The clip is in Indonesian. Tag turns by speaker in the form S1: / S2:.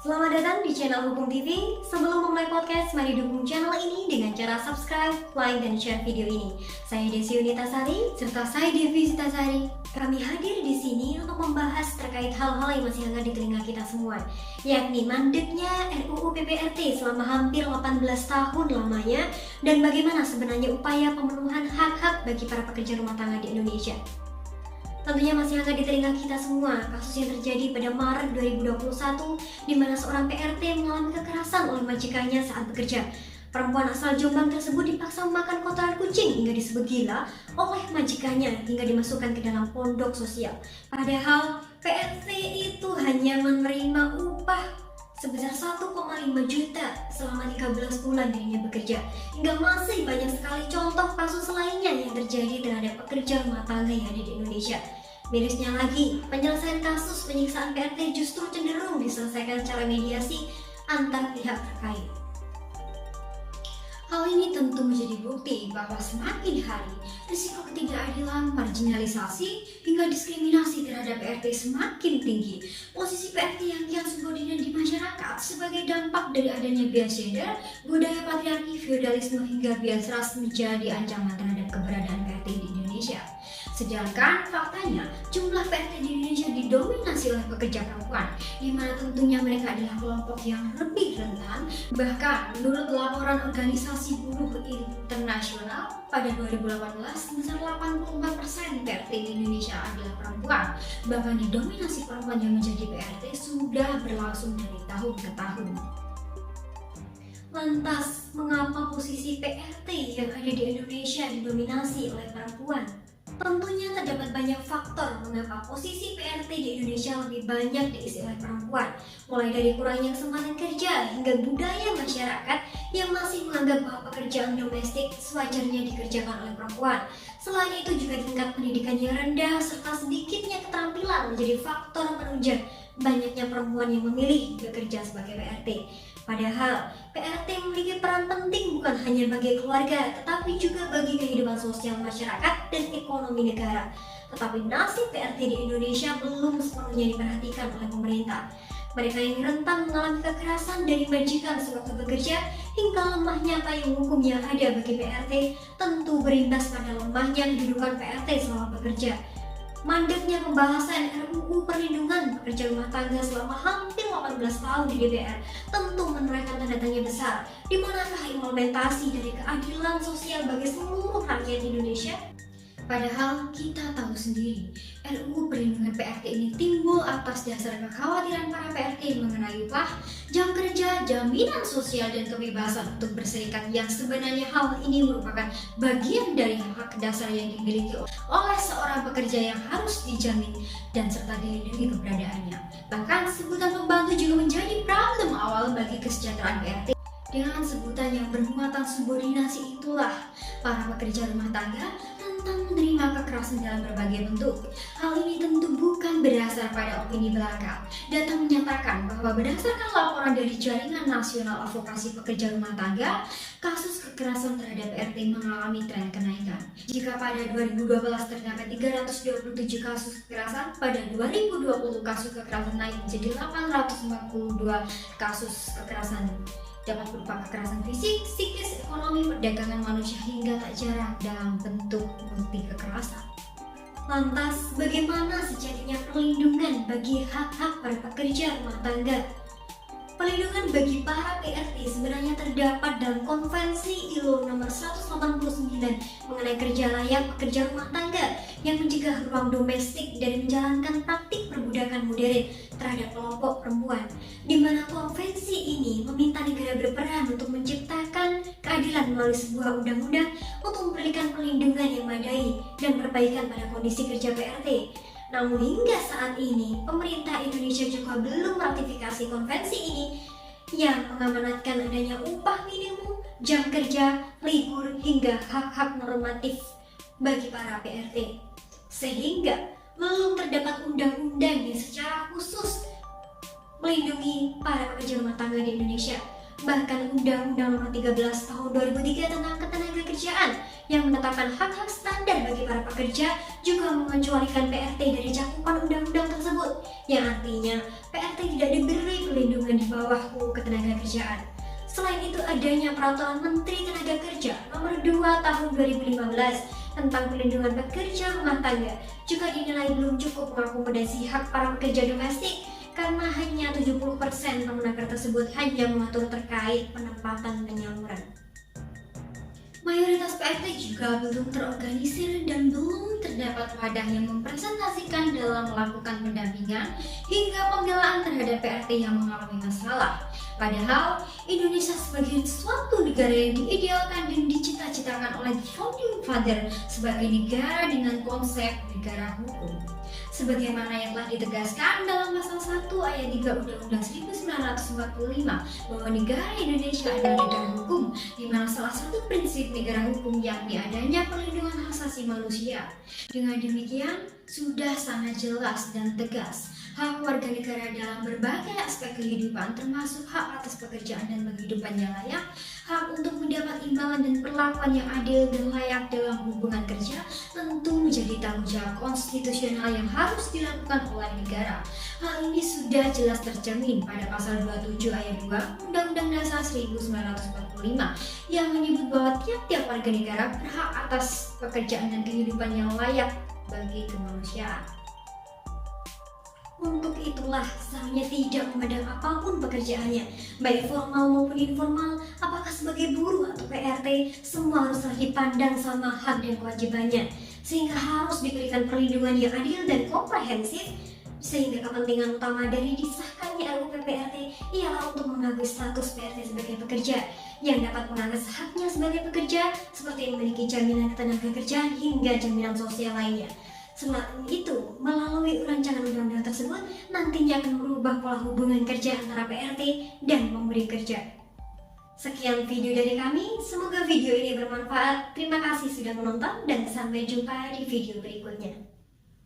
S1: Selamat datang di channel Hukum TV. Sebelum memulai podcast, mari dukung channel ini dengan cara subscribe, like, dan share video ini. Saya Desi Unitasari, serta saya Devi Sitasari. Kami hadir di sini untuk membahas terkait hal-hal yang masih hangat di telinga kita semua, yakni mandeknya RUU PPRT selama hampir 18 tahun lamanya, dan bagaimana sebenarnya upaya pemenuhan hak-hak bagi para pekerja rumah tangga di Indonesia. Tentunya masih hangat di telinga kita semua kasus yang terjadi pada Maret 2021 di mana seorang PRT mengalami kekerasan oleh majikannya saat bekerja. Perempuan asal Jombang tersebut dipaksa makan kotoran kucing hingga disebut gila oleh majikannya hingga dimasukkan ke dalam pondok sosial. Padahal PRT itu hanya menerima upah sebesar 1,5 juta selama 13 bulan dirinya bekerja. Hingga masih banyak sekali contoh kasus lainnya yang terjadi terhadap pekerja rumah tangga yang ada di Indonesia. Mirisnya lagi, penyelesaian kasus penyiksaan PRT justru cenderung diselesaikan secara mediasi antar pihak terkait. Hal ini tentu menjadi bukti bahwa semakin hari risiko ketidakadilan, marginalisasi, hingga diskriminasi terhadap PRT semakin tinggi. Posisi PRT yang kian subordinat di masyarakat sebagai dampak dari adanya bias gender, budaya patriarki, feodalisme, hingga bias ras menjadi ancaman terhadap keberadaan PRT di Indonesia. Sedangkan faktanya jumlah PRT di Indonesia didominasi oleh pekerja perempuan, di mana tentunya mereka adalah kelompok yang lebih rentan. Bahkan menurut laporan Organisasi Buruh Internasional pada 2018, sebesar 84% PRT di Indonesia adalah perempuan. Bahkan didominasi perempuan yang menjadi PRT sudah berlangsung dari tahun ke tahun. Lantas, mengapa posisi PRT yang ada di Indonesia didominasi oleh perempuan? Tentunya terdapat banyak faktor mengapa posisi PRT di Indonesia lebih banyak diisi oleh perempuan, mulai dari kurangnya kesempatan kerja hingga budaya masyarakat yang masih menganggap bahwa pekerjaan domestik sewajarnya dikerjakan oleh perempuan. Selain itu juga tingkat pendidikan yang rendah serta sedikitnya keterampilan menjadi faktor penunjang banyaknya perempuan yang memilih bekerja sebagai PRT. Padahal PRT memiliki peran penting bukan hanya bagi keluarga, tetapi juga bagi kehidupan sosial masyarakat dan ekonomi negara. Tetapi nasib PRT di Indonesia belum sepenuhnya diperhatikan oleh pemerintah. Mereka yang rentan mengalami kekerasan dari majikan sewaktu bekerja hingga lemahnya payung hukum yang ada bagi PRT tentu berimbas pada lemahnya kedudukan PRT selama bekerja. Mandeknya pembahasan RUU Perlindungan Pekerja Rumah Tangga selama hampir 18 tahun di DPR tentu menorehkan tanda tanya besar. Di manakah implementasi dari keadilan sosial bagi seluruh rakyat Indonesia? Padahal kita tahu sendiri, RUU Perlindungan PRT ini timbul atas dasar kekhawatiran para PRT mengenai upah, jam kerja, jaminan sosial, dan kebebasan untuk berserikat, yang sebenarnya hal ini merupakan bagian dari hak dasar yang dimiliki oleh seorang pekerja yang harus dijamin dan serta dilindungi keberadaannya. Bahkan sebutan pembantu juga menjadi problem awal bagi kesejahteraan PRT. Dengan sebutan yang bermuatan subordinasi itulah para pekerja rumah tangga rentan menerima kekerasan dalam berbagai bentuk. Hal ini tentu bukan berdasar pada opini belaka. Data menyatakan bahwa berdasarkan laporan dari Jaringan Nasional Advokasi Pekerja Rumah Tangga, kasus kekerasan terhadap PRT mengalami tren kenaikan. Jika pada 2012 terdapat 327 kasus kekerasan, pada 2020 kasus kekerasan naik menjadi 842 kasus kekerasan. Dapat berupa kekerasan fisik, psikis, ekonomi, perdagangan manusia, hingga tak jarang dalam bentuk multi kekerasan. Lantas, bagaimana sejatinya perlindungan bagi hak-hak para pekerja rumah tangga? Perlindungan bagi para PRT sebenarnya terdapat dalam Konvensi ILO nomor 189 mengenai kerja layak pekerja rumah tangga yang mencegah ruang domestik dan menjalankan praktik perbudakan modern terhadap kelompok perempuan, di mana konvensi ini meminta negara berperan untuk menciptakan keadilan melalui sebuah undang-undang untuk memberikan perlindungan yang memadai dan perbaikan pada kondisi kerja PRT. Namun hingga saat ini, pemerintah Indonesia juga belum meratifikasi konvensi ini yang mengamanatkan adanya upah minimum, jam kerja, libur, hingga hak-hak normatif bagi para PRT. Sehingga belum terdapat undang-undang yang secara khusus melindungi para pekerja rumah tangga di Indonesia. Bahkan Undang-Undang Nomor 13 Tahun 2003 tentang Ketenagakerjaan yang menetapkan hak-hak standar bagi para pekerja juga mengecualikan PRT dari cakupan undang-undang tersebut, yang artinya PRT tidak diberi perlindungan di bawah UU Ketenagakerjaan. Selain itu adanya Peraturan Menteri Tenaga Kerja Nomor 2 Tahun 2015 tentang pelindungan pekerja rumah tangga juga dinilai belum cukup mengakomodasi hak para pekerja domestik karena hanya 70% Permenaker tersebut hanya mengatur terkait penempatan penyaluran. Mayoritas PRT juga belum terorganisir dan belum terdapat wadah yang mempresentasikan dalam melakukan pendampingan hingga pembelaan terhadap PRT yang mengalami masalah. Padahal Indonesia sebagai suatu negara yang diidealkan dan dicita-citakan oleh Founding Father sebagai negara dengan konsep negara hukum. Sebagaimana yang telah ditegaskan dalam pasal 1 ayat 3 Undang-Undang 1945 bahwa negara Indonesia adalah negara hukum, di mana salah satu prinsip negara hukum yakni adanya perlindungan hak asasi manusia. Dengan demikian, sudah sangat jelas dan tegas hak warga negara dalam berbagai aspek kehidupan termasuk hak atas pekerjaan dan penghidupan yang layak, hak untuk mendapat imbalan dan perlakuan yang adil dan layak dalam hubungan kerja tentu menjadi tanggung jawab konstitusional yang harus dilakukan oleh negara. Hal ini sudah jelas tercermin pada pasal 27 ayat 2 Undang-Undang Dasar 1945 yang menyebut bahwa tiap-tiap warga negara berhak atas pekerjaan dan kehidupan yang layak bagi kemanusiaan. Untuk itulah seharusnya tidak memandang apapun pekerjaannya, baik formal maupun informal, apakah sebagai buruh atau PRT, semua haruslah dipandang sama hak dan kewajibannya, sehingga harus diberikan perlindungan yang adil dan komprehensif, sehingga kepentingan utama dari disahkannya RUU PRT ialah untuk mengakui status PRT sebagai pekerja, yang dapat mengakses haknya sebagai pekerja, seperti memiliki jaminan ketenagakerjaan hingga jaminan sosial lainnya. Selain itu, melalui rancangan undang-undang tersebut nantinya akan merubah pola hubungan kerja antara PRT dan pemberi kerja. Sekian video dari kami, semoga video ini bermanfaat. Terima kasih sudah menonton dan sampai jumpa di video berikutnya.